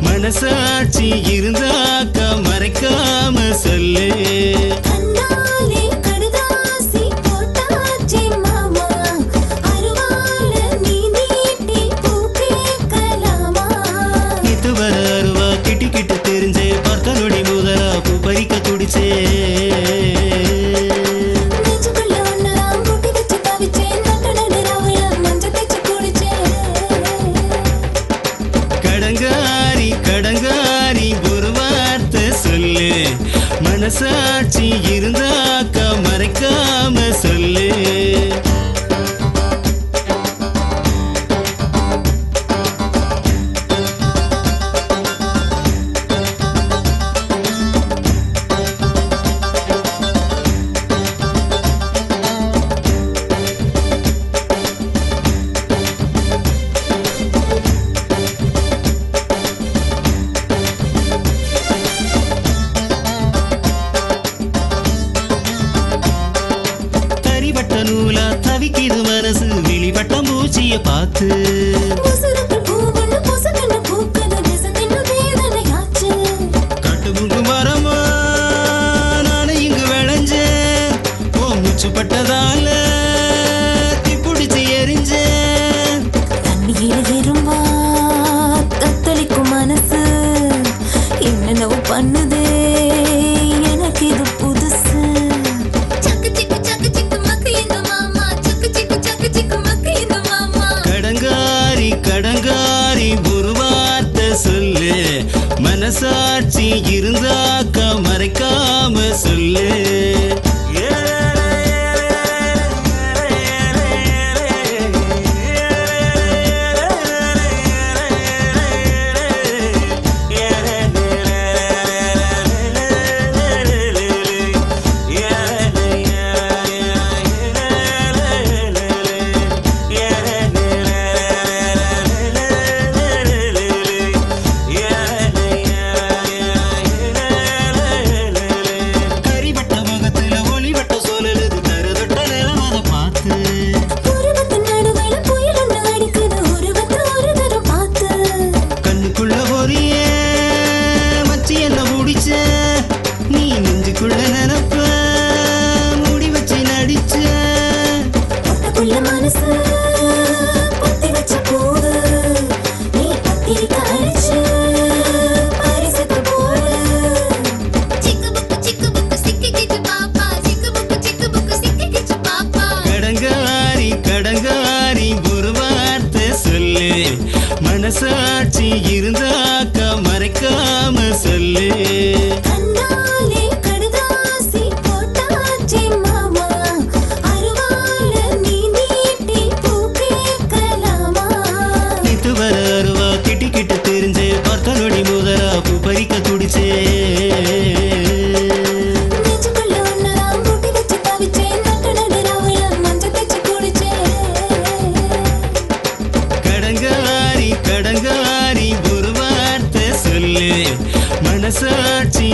மனசாட்சி இருந்தாக்கா மறைக்காம சொல்லு. இதுவரை அருவா கிட்டி கிட்ட தெரிஞ்சே பார்த்தனொடி முதலா பூ பறிக்க துடிச்சே. கடங்காரி கடங்காரி ஒரு வார்த்தை சொல்லு, மனசாட்சி இருந்தாக்கா மறைக்காம சொல்லு. நூலா தவிக்கிது மனசு விழிவட்டம் பூச்சிய பார்த்து. கட்டுமுங்கு மரமா நானே இங்கு விளைஞ்சேன், ஓ மூச்சு பட்டதால தீப்பிடிச்சு எரிஞ்சேன். தண்ணியில எறும்பா தத்தளிக்கும் மனசு என்னென்னவோ பண்ணுதே, எனக்கு இது புதுசு. கடங்காரி கடங்காரி ஒரு வார்த்தை சொல்லு, மனசாட்சி இருந்தாக்கா மறைக்காம சொல்லு. நீ நெஞ்சுக்குள்ள நினைப்ப மூடி வச்சு நடிச்ச மனசு பத்தி வச்ச போது நீ பத்திரிக்கை அடிச்சு பரிசுக்கு போடு. சிக்கு புக்கு சிக்கிக்கிச்சு பாப்பா, சிக்கு புக்கு சிக்கிக்கிச்சு பாப்பா. கடங்காரி கடங்காரி ஒரு வார்த்தை சொல்லு, மனசாட்சி இருந்தாக்கா மறைக்காம சொல்லு. இதுவரை அருவா கிட்டி கிட்ட தெரிஞ்சே பார்த்தனொடி முதலா பூ பறிக்க துடிச்சே. கடங்காரி கடங்காரி ஒரு வார்த்தை சொல்லு, மனசாட்சி